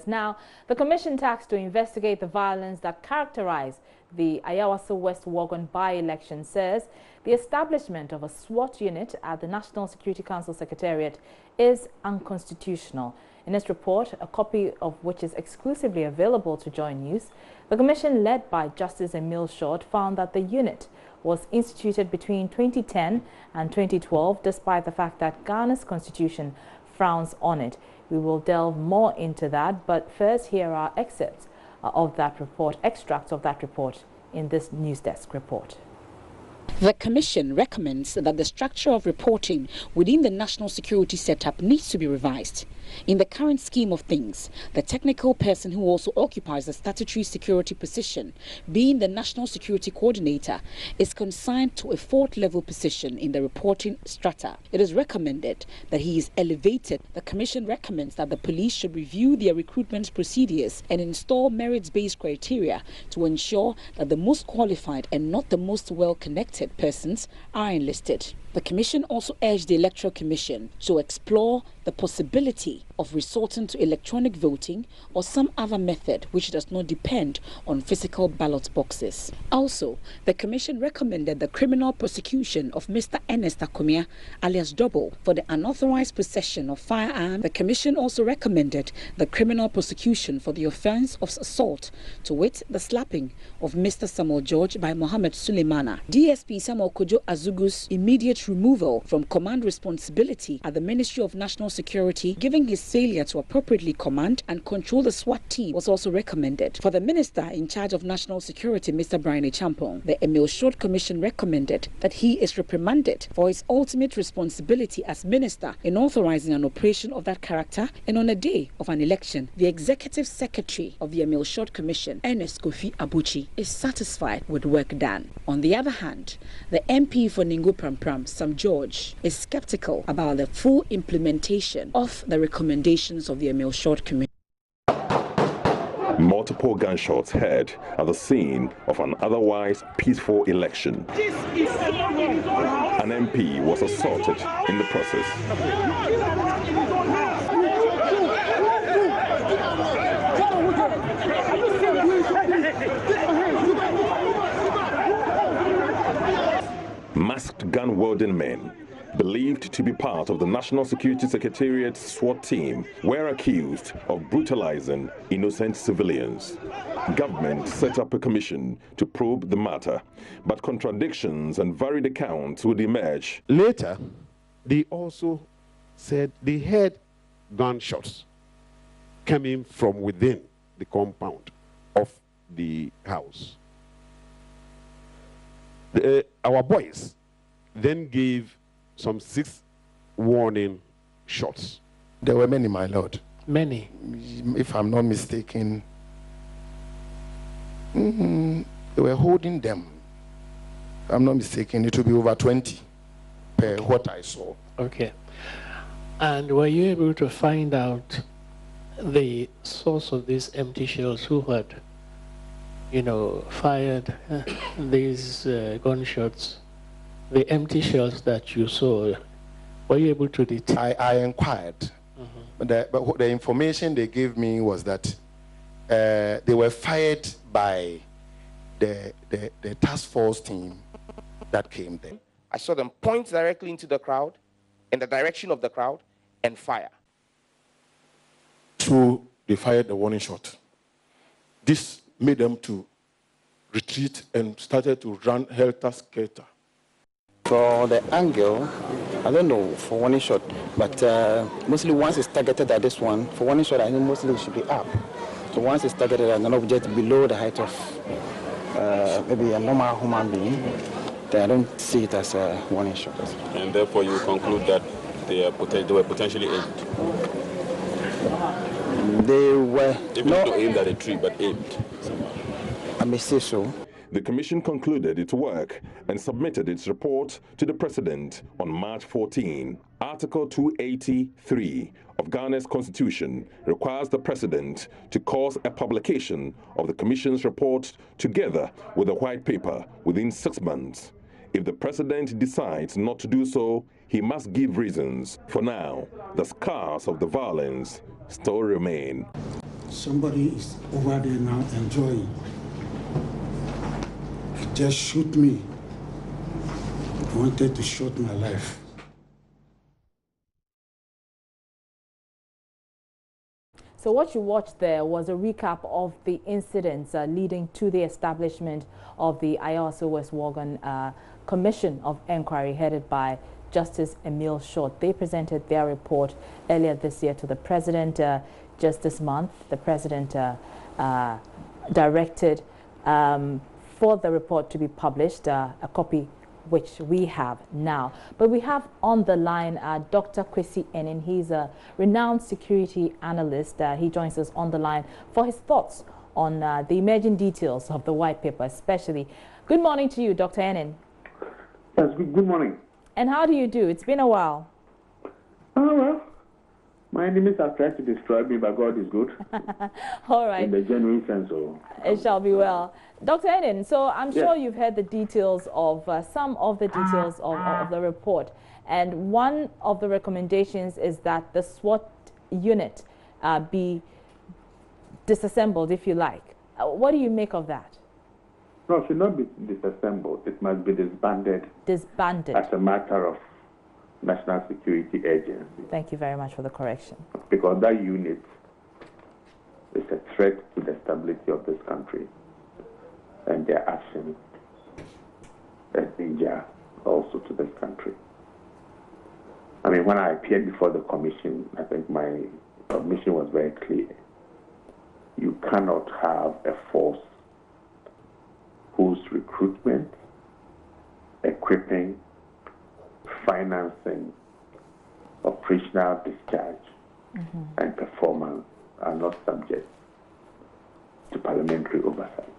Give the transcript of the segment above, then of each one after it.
Now, the Commission tasked to investigate the violence that characterized the Ayawaso West Wuogon by-election says the establishment of a SWAT unit at the National Security Council Secretariat is unconstitutional. In its report, a copy of which is exclusively available to JoyNews, the Commission led by Justice Emil Short found that the unit was instituted between 2010 and 2012 despite the fact that Ghana's constitution frowns on it. We will delve more into that, but first here are excerpts of that report, extracts of that report in this News Desk report. The Commission recommends that the structure of reporting within the national security setup needs to be revised. In the current scheme of things, the technical person who also occupies the statutory security position, being the National Security Coordinator, is consigned to a fourth-level position in the reporting strata. It is recommended that he is elevated. The Commission recommends that the police should review their recruitment procedures and install merits-based criteria to ensure that the most qualified and not the most well-connected persons are enlisted. The Commission also urged the Electoral Commission to explore the possibility of resorting to electronic voting or some other method which does not depend on physical ballot boxes. Also, the Commission recommended the criminal prosecution of Mr. Ernest Akomia, alias Double, for the unauthorized possession of firearms. The Commission also recommended the criminal prosecution for the offense of assault, to wit, the slapping of Mr. Samuel George by Mohammed Suleimana. DSP Samuel Kojo Azugu's immediate removal from command responsibility at the Ministry of National Security, given his failure to appropriately command and control the SWAT team, was also recommended. For the Minister in charge of National Security, Mr. Brian Champong, the Emil Short Commission recommended that he is reprimanded for his ultimate responsibility as Minister in authorizing an operation of that character, and on a day of an election, the Executive Secretary of the Emil Short Commission, Ernest Kofi Abuchi, is satisfied with work done. On the other hand, the MP for Ningo Prampram, Sam George, is skeptical about the full implementation of the recommendations of the Emil Short Commission. Multiple gunshots heard at the scene of an otherwise peaceful election. An MP was assaulted in the process. Masked gun-wielding men, believed to be part of the National Security Secretariat SWAT team, were accused of brutalizing innocent civilians. Government set up a commission to probe the matter, but contradictions and varied accounts would emerge. Later, they also said they heard gunshots coming from within the compound of the house. Our boys then gave some 6 warning shots. There were many, my lord. Many? If I'm not mistaken, they were holding them. If I'm not mistaken, it will be over 20 per what I saw. Okay. And were you able to find out the source of these empty shells, who had, fired these gunshots? The empty shells that you saw, were you able to detect? I inquired, but the information they gave me was that they were fired by the task force team that came there. I saw them point directly into the crowd, in the direction of the crowd, and fire. So they fired a warning shot. This made them to retreat and started to run helter-skelter. For the angle, I don't know for warning shot, but mostly once it's targeted at this one, for warning shot I think mostly it should be up. So once it's targeted at an object below the height of maybe a normal human being, then I don't see it as a warning shot. And therefore you conclude that they were potentially aimed? They were not aimed at a tree, but aimed. I may say so. The Commission concluded its work and submitted its report to the President on March 14. Article 283 of Ghana's Constitution requires the President to cause a publication of the Commission's report together with a white paper within 6 months. If the President decides not to do so, he must give reasons. For now, the scars of the violence still remain. Somebody is over there now enjoying. He just shoot me. He wanted to shoot my life. So what you watched there was a recap of the incidents leading to the establishment of the Ayawaso West Wuogon Commission of Inquiry headed by Justice Emil Short. They presented their report earlier this year to the President. Just this month, the President directed for the report to be published, a copy which we have now. But we have on the line Dr. Kwesi Enin. He's a renowned security analyst. He joins us on the line for his thoughts on the emerging details of the white paper, especially. Good morning to you, Dr. Enin. Yes, good morning. And how do you do? It's been a while. Oh, well, my enemies have tried to destroy me, but God is good. All right. In the genuine sense. It shall be well. Dr. Enin, so I'm sure you've heard the details of some of the details of the report. And one of the recommendations is that the SWAT unit be disassembled, if you like. What do you make of that? No, it should not be disassembled. It must be disbanded. Disbanded. As a matter of national security agency. Thank you very much for the correction. Because that unit is a threat to the stability of this country, and their actions a danger also to this country. I mean, when I appeared before the commission, I think my submission was very clear. You cannot have a force whose recruitment, equipping, financing, operational discharge, and performance are not subject to parliamentary oversight.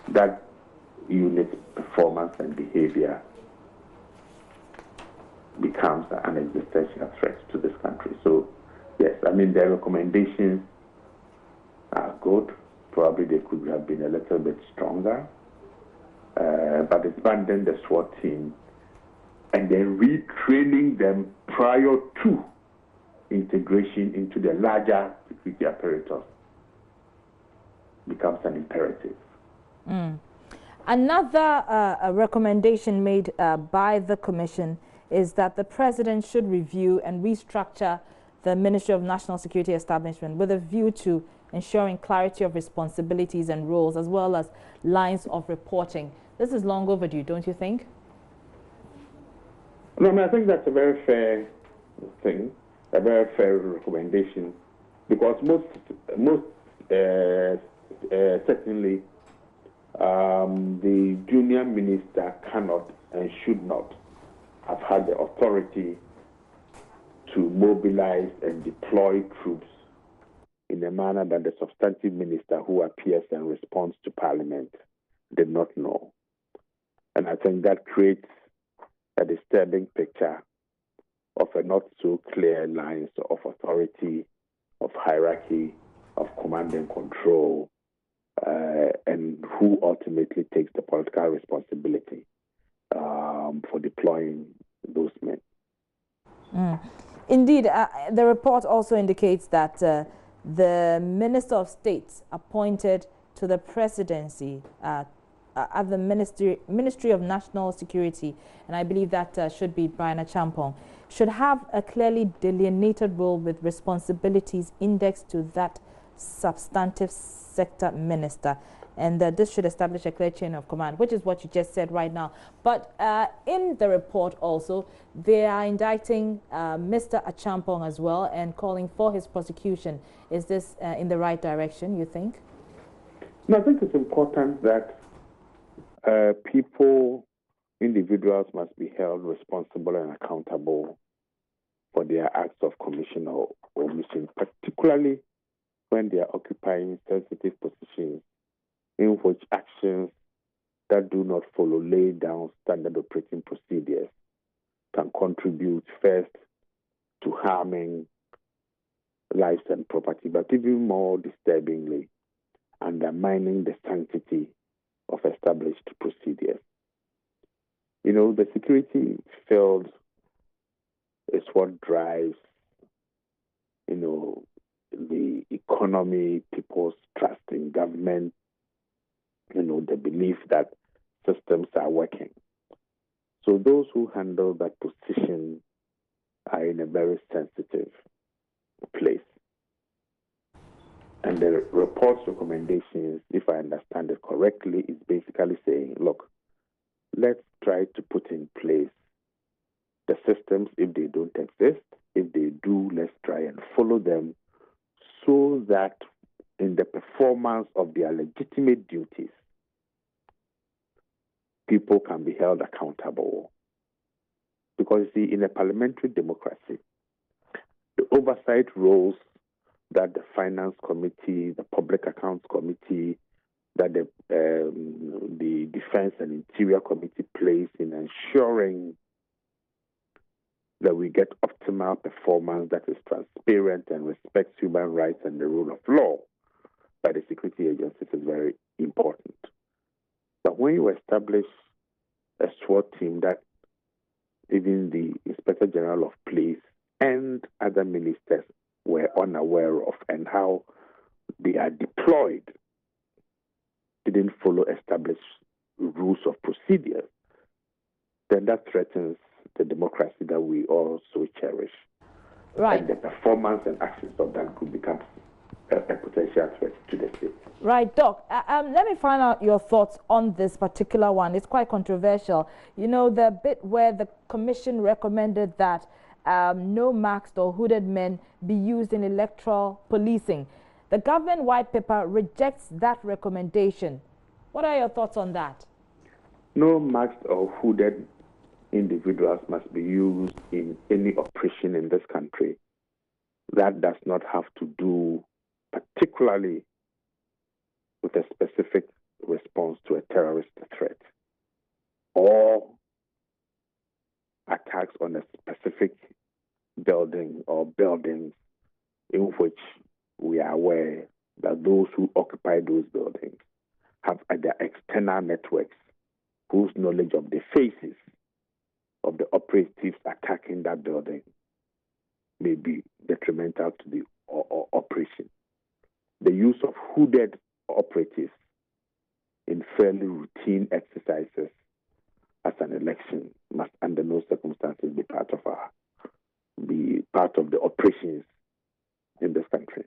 That unit's performance and behavior becomes an existential threat to this country. So, yes, I mean, their recommendations are good. Probably they could have been a little bit stronger. But disbanding the SWAT team and then retraining them prior to integration into the larger security apparatus becomes an imperative. Another recommendation made by the Commission is that the President should review and restructure the Ministry of National Security establishment with a view to ensuring clarity of responsibilities and roles as well as lines of reporting. This is long overdue, don't you think? No, I mean, I think that's a very fair thing, a very fair recommendation, because most certainly the junior minister cannot and should not have had the authority to mobilize and deploy troops in a manner that the substantive minister who appears and responds to Parliament did not know. And I think that creates a disturbing picture of a not so clear lines of authority, of hierarchy, of command and control, and who ultimately takes the political responsibility for deploying those men. Indeed, the report also indicates that the Minister of State appointed to the presidency at the Ministry of National Security, and I believe that should be Brian Achampong, should have a clearly delineated role with responsibilities indexed to that substantive sector minister. And this should establish a clear chain of command, which is what you just said right now. But in the report also, they are indicting Mr. Achampong as well and calling for his prosecution. Is this in the right direction, you think? No, I think it's important that individuals must be held responsible and accountable for their acts of commission or omission, particularly when they are occupying sensitive positions in which actions that do not follow laid down standard operating procedures can contribute first to harming lives and property, but even more disturbingly, undermining the sanctity of established procedures. You know, the security field is what drives, the economy, people's trust in government, the belief that systems are working. So those who handle that position are in a very sensitive place. And the report's recommendations, if I understand it correctly, is basically saying, look, let's try to put in place the systems if they don't exist. If they do, let's try and follow them so that in the performance of their legitimate duties, people can be held accountable. Because, you see, in a parliamentary democracy, the oversight roles that the Finance Committee, the Public Accounts Committee, that the Defense and Interior Committee plays in ensuring that we get optimal performance that is transparent and respects human rights and the rule of law by the security agencies is very important. But when you establish a SWAT team that even the Inspector General of Police and other ministers were unaware of, and how they are deployed, didn't follow established rules of procedure, then that threatens the democracy that we all so cherish. Right. And the performance and actions of that could become a potential threat to the state. Right, Doc. Let me find out your thoughts on this particular one. It's quite controversial. The bit where the Commission recommended that no masked or hooded men be used in electoral policing. The government white paper rejects that recommendation. What are your thoughts on that? No masked or hooded individuals must be used in any operation in this country. That does not have to do particularly with a specific response to a terrorist threat or attacks on a specific building or buildings in which we are aware that those who occupy those buildings have either external networks whose knowledge of the faces of the operatives attacking that building may be detrimental to the operation. The use of hooded operatives in fairly routine exercises as an election must under no circumstances be part of the operations in this country.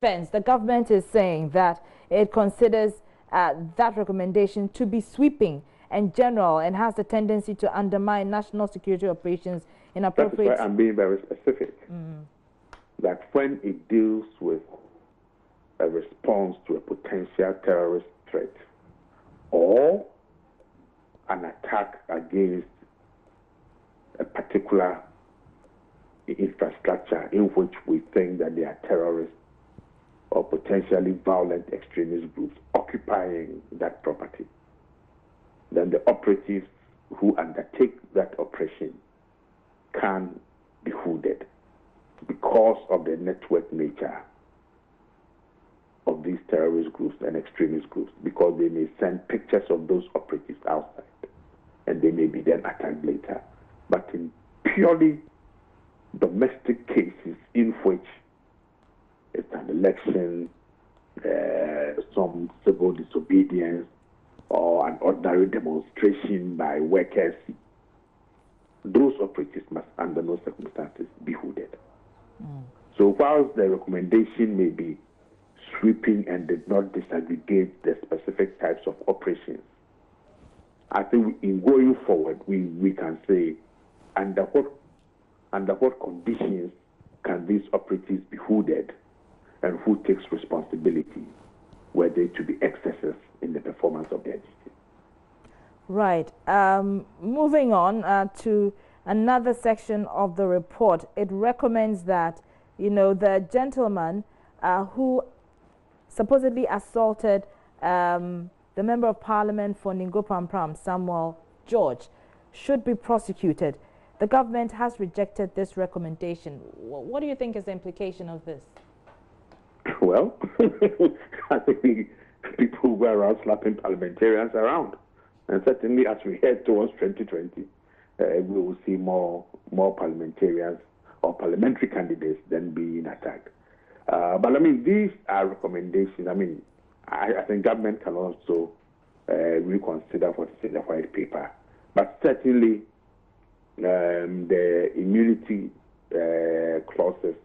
The government is saying that it considers that recommendation to be sweeping and general and has a tendency to undermine national security operations in appropriate... That's why I'm being very specific. That when it deals with a response to a potential terrorist threat or an attack against a particular infrastructure in which we think that there are terrorists or potentially violent extremist groups occupying that property, then the operatives who undertake that operation can be hooded because of the network nature of these terrorist groups and extremist groups, because they may send pictures of those operatives outside and they may be then attacked later. But in purely domestic cases in which it's an election, some civil disobedience, or an ordinary demonstration by workers, those operatives must under no circumstances be hooded. So whilst the recommendation may be sweeping and did not disaggregate the specific types of operations, I think in going forward, we can say under what conditions can these operatives be hooded and who takes responsibility were there to be excesses in the performance of their duty. Right. Moving on to another section of the report, it recommends that, the gentleman who supposedly assaulted the Member of Parliament for Ningo Prampram, Samuel George, should be prosecuted. The government has rejected this recommendation. What do you think is the implication of this? Well, I think people go around slapping parliamentarians around. And certainly as we head towards 2020, we will see more parliamentarians or parliamentary candidates than being attacked. But I mean, these are recommendations. I mean, I think government can also reconsider what is in the white paper. But certainly, the immunity clauses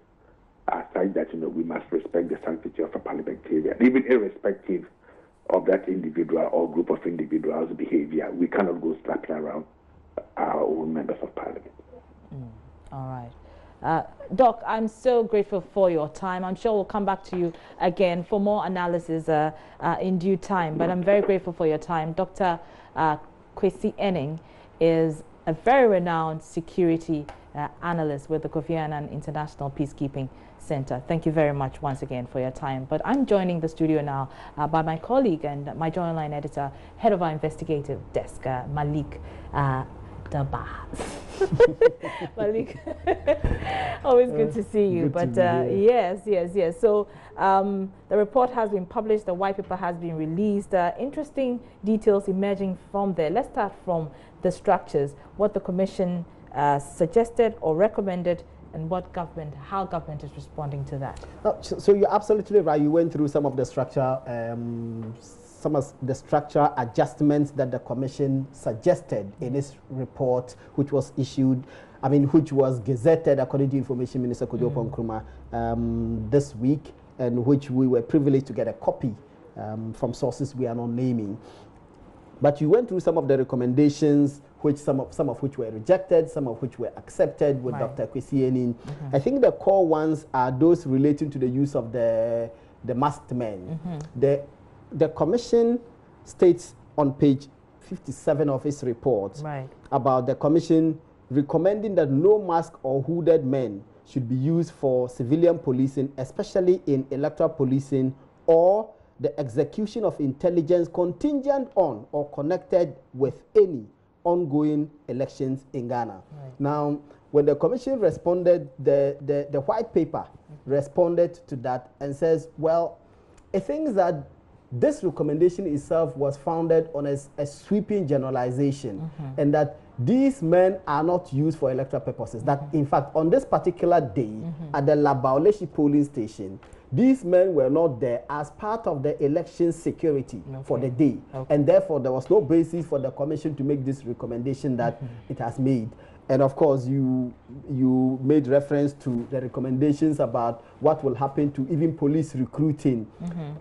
are such that we must respect the sanctity of a parliamentarian, even irrespective of that individual or group of individuals' behavior. We cannot go slapping around our own members of parliament. All right. Doc, I'm so grateful for your time. I'm sure we'll come back to you again for more analysis in due time, but I'm very grateful for your time. Dr. Kwesi Enning is a very renowned security analyst with the Kofi Annan International Peacekeeping Center. Thank you very much once again for your time. But I'm joining the studio now by my colleague and my joint line editor, head of our investigative desk, Malik Daba. Malik, always good to see you. But yes. So the report has been published, the white paper has been released. Interesting details emerging from there. Let's start from the structures, what the Commission suggested or recommended, and how government is responding to that. So you're absolutely right. You went through some of the structure. Some of the structural adjustments that the Commission suggested in its report, which was issued, which was gazetted according to Information Minister Kojo Nkrumah this week, and which we were privileged to get a copy from sources we are not naming. But you went through some of the recommendations, which some of which were rejected, some of which were accepted with Dr. Kwesi Enning. I think the core ones are those relating to the use of the masked men. The Commission states on page 57 of its report about the Commission recommending that no mask or hooded men should be used for civilian policing, especially in electoral policing or the execution of intelligence contingent on or connected with any ongoing elections in Ghana. Now, when the Commission responded, the white paper responded to that and says, well, it thinks that this recommendation itself was founded on a sweeping generalization, and that these men are not used for electoral purposes. That, in fact, on this particular day at the Labaoleshi polling station, these men were not there as part of the election security for the day. And therefore, there was no basis for the Commission to make this recommendation that it has made. And of course, you made reference to the recommendations about what will happen to even police recruiting.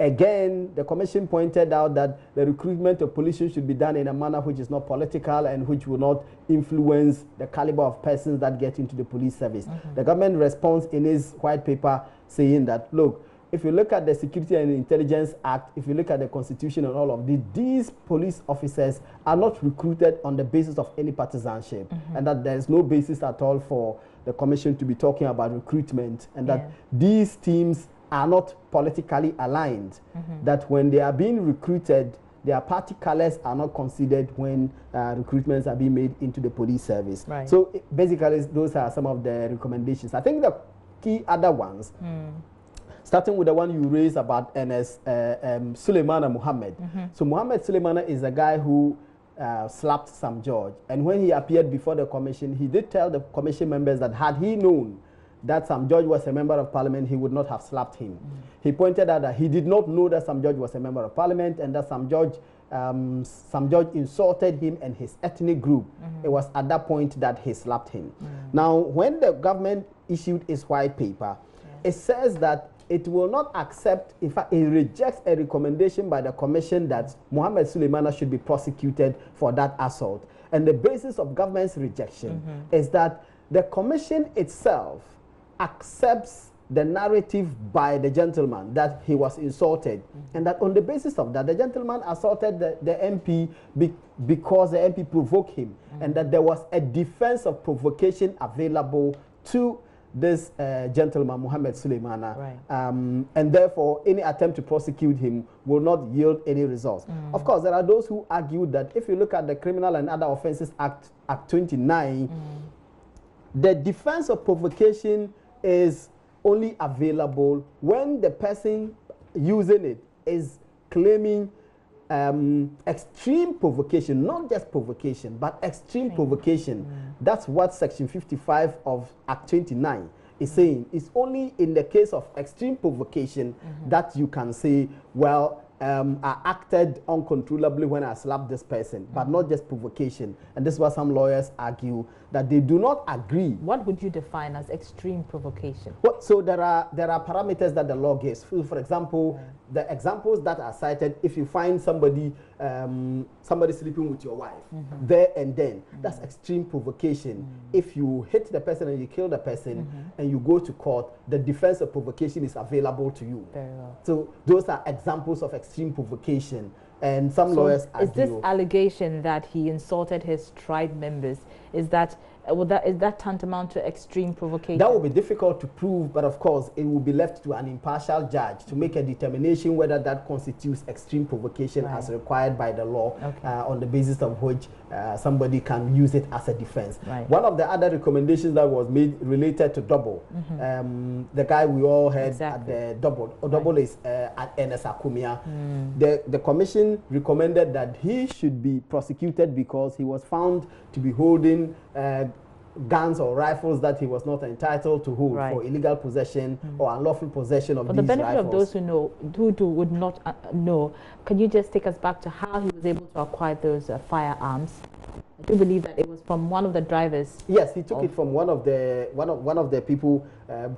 Again, the Commission pointed out that the recruitment of police should be done in a manner which is not political and which will not influence the caliber of persons that get into the police service. The government responds in its white paper saying that, look, if you look at the Security and Intelligence Act, if you look at the Constitution and all of these police officers are not recruited on the basis of any partisanship, and that there is no basis at all for the Commission to be talking about recruitment, and that these teams are not politically aligned, that when they are being recruited, their party colors are not considered when recruitments are being made into the police service. So basically, those are some of the recommendations. I think the key other ones, starting with the one you raised about NS Suleimana Mohammed. So Mohammed Suleimana is a guy who slapped Sam George. And when he appeared before the Commission, he did tell the Commission members that had he known that Sam George was a member of Parliament, he would not have slapped him. He pointed out that he did not know that Sam George was a member of Parliament and that Sam George insulted him and his ethnic group. It was at that point that he slapped him. Now, when the government issued its white paper, it says that it will not accept, in fact, it rejects a recommendation by the Commission that Mohammed Suleimana should be prosecuted for that assault. And the basis of government's rejection is that the Commission itself accepts the narrative by the gentleman that he was insulted, and that on the basis of that, the gentleman assaulted the MP because the MP provoked him, and that there was a defense of provocation available to this gentleman, Mohammed Suleimana, and therefore any attempt to prosecute him will not yield any results. Of course, there are those who argue that if you look at the Criminal and Other Offences Act 29, the defense of provocation is only available when the person using it is claiming extreme provocation, not just provocation, but extreme provocation. That's what Section 55 of Act 29 is saying. It's only in the case of extreme provocation that you can say, well, I acted uncontrollably when I slapped this person, but not just provocation. And this is what some lawyers argue, that they do not agree. What would you define as extreme provocation? Well, so there are parameters that the law gives. For example, the examples that are cited, if you find somebody sleeping with your wife there and then, that's extreme provocation. If you hit the person and you kill the person and you go to court, the defense of provocation is available to you. Very well. So those are examples of extreme provocation. And some lawyers argue. Is this allegation that he insulted his tribe members, is that tantamount to extreme provocation? That will be difficult to prove, but of course it will be left to an impartial judge to make a determination whether that constitutes extreme provocation as required by the law, on the basis of which somebody can use it as a defense. One of the other recommendations that was made related to double, the guy we all heard at the double, double is at Ernest Akumia. The commission recommended that he should be prosecuted because he was found to be holding guns or rifles that he was not entitled to hold for illegal possession or unlawful possession of these rifles. For the benefit of those who know, who would not know, can you just take us back to how he was able to acquire those firearms? I do believe that it was from one of the drivers. Yes, he took it from one of the people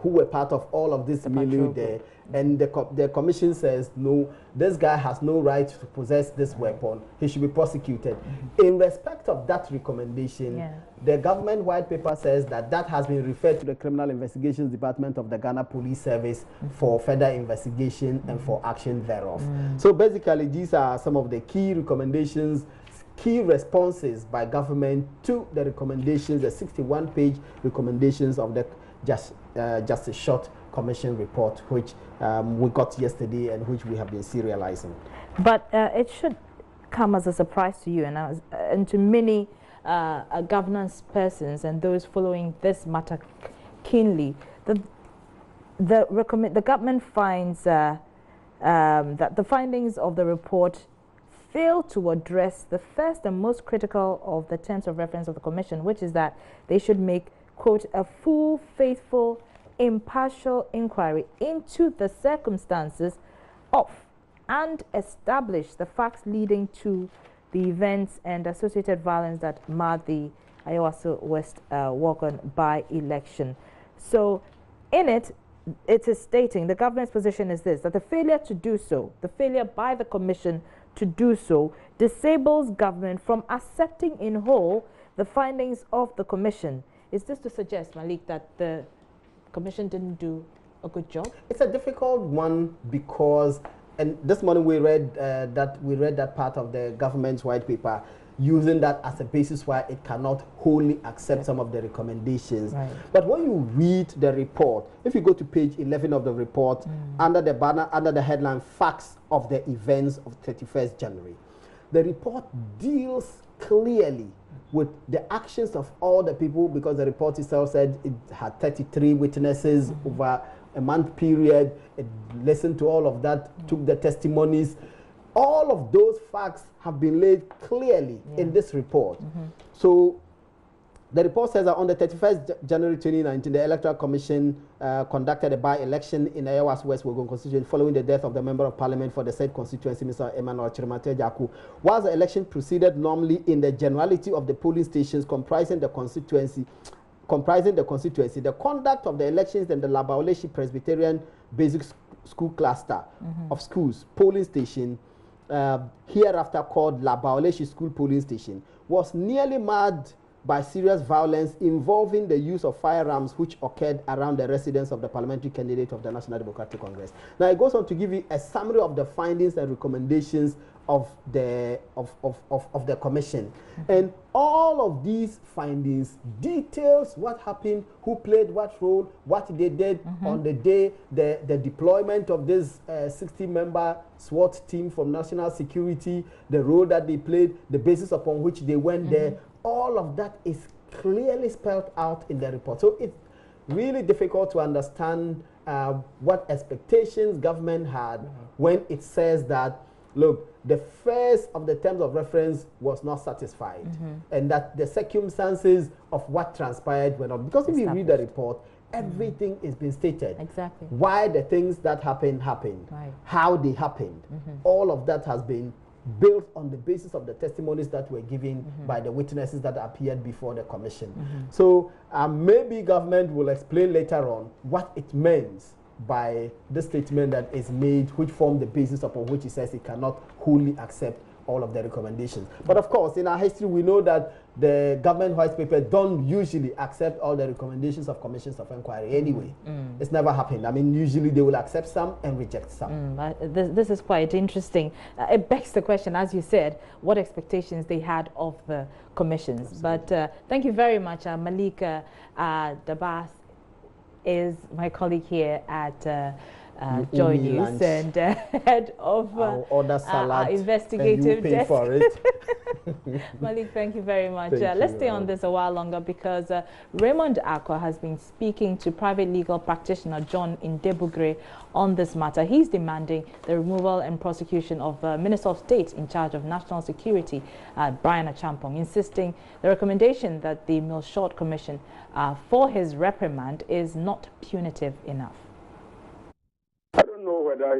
who were part of all of this milieu there. And the commission says, no, this guy has no right to possess this weapon. He should be prosecuted. In respect of that recommendation, the government white paper says that has been referred to the Criminal Investigations Department of the Ghana Police Service for further investigation and for action thereof. So basically, these are some of the key recommendations, key responses by government to the recommendations, the 61-page recommendations of the Justice Short Commission report, which we got yesterday and which we have been serializing. But it should come as a surprise to you and to many governance persons and those following this matter keenly. The government finds that the findings of the report fail to address the first and most critical of the terms of reference of the Commission, which is that they should make, quote, a full, faithful, impartial inquiry into the circumstances of and establish the facts leading to the events and associated violence that marred the Ayawaso West Wogan by-election. So in it is stating, the government's position is this, that the failure to do so, the failure by the Commission to do so, disables government from accepting in whole the findings of the Commission. Is this to suggest, Malik, that the Commission didn't do a good job? It's a difficult one because, and this morning we read that part of the government's white paper, using that as a basis why it cannot wholly accept some of the recommendations. But when you read the report, if you go to page 11 of the report, under the banner, under the headline, Facts of the Events of 31st January, the report deals clearly with the actions of all the people, because the report itself said it had 33 witnesses over a month period. It listened to all of that, took the testimonies. All of those facts have been laid clearly in this report. So the report says that on the 31st January 2019, the Electoral Commission conducted a by-election in Ayawaso West Wogan constituency following the death of the Member of Parliament for the said constituency, Mr. Emmanuel Chirimate Jaku. Whilst the election proceeded normally in the generality of the polling stations comprising the constituency, the conduct of the elections in the Labaoleshi Presbyterian Basic School Cluster of schools, polling station, hereafter called Labaoleshi School Polling Station, was nearly marred by serious violence involving the use of firearms which occurred around the residence of the parliamentary candidate of the National Democratic Congress. Now it goes on to give you a summary of the findings and recommendations of the Commission. And all of these findings details what happened, who played what role, what they did on the day, the deployment of this 60-member SWAT team from national security, the role that they played, the basis upon which they went there. All of that is clearly spelled out in the report. So it's really difficult to understand what expectations government had when it says that look, the first of the terms of reference was not satisfied, and that the circumstances of what transpired were not. Because if you read the report, everything is being stated. Exactly. Why the things that happened, right. how they happened. All of that has been built on the basis of the testimonies that were given by the witnesses that appeared before the commission. So maybe government will explain later on what it means by the statement that is made, which form the basis upon which it says it cannot wholly accept all of the recommendations. But of course, in our history, we know that the government white paper don't usually accept all the recommendations of commissions of inquiry anyway. It's never happened. I mean, usually they will accept some and reject some. This is quite interesting. It begs the question, as you said, what expectations they had of the commissions. Absolutely. But thank you very much. Malik Dabas is my colleague here at JoyNews and head of our investigative desk. For it. Malik, thank you very much. Let's stay on this a while longer because Raymond Akwa has been speaking to private legal practitioner John Indebugre on this matter. He's demanding the removal and prosecution of Minister of State in charge of national security, Brian Achampong, insisting the recommendation that the Milshort Commission for his reprimand is not punitive enough. I don't know whether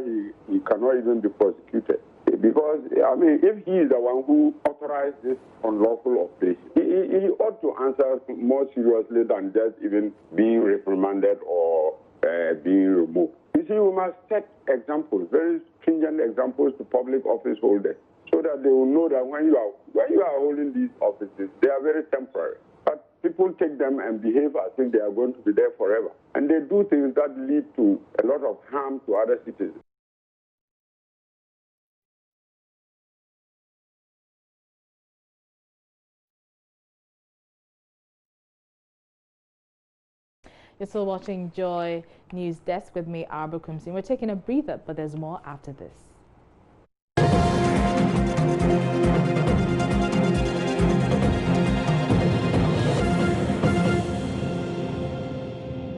he cannot even be prosecuted. Because, I mean, if he is the one who authorized this unlawful operation, he ought to answer more seriously than just even being reprimanded or being removed. You see, we must set examples, very stringent examples to public office holders, so that they will know that when you are holding these offices, they are very temporary. But people take them and behave as if they are going to be there forever. And they do things that lead to a lot of harm to other citizens. You're still watching Joy News Desk with me, Arba Kumsi. We're taking a breather, but there's more after this.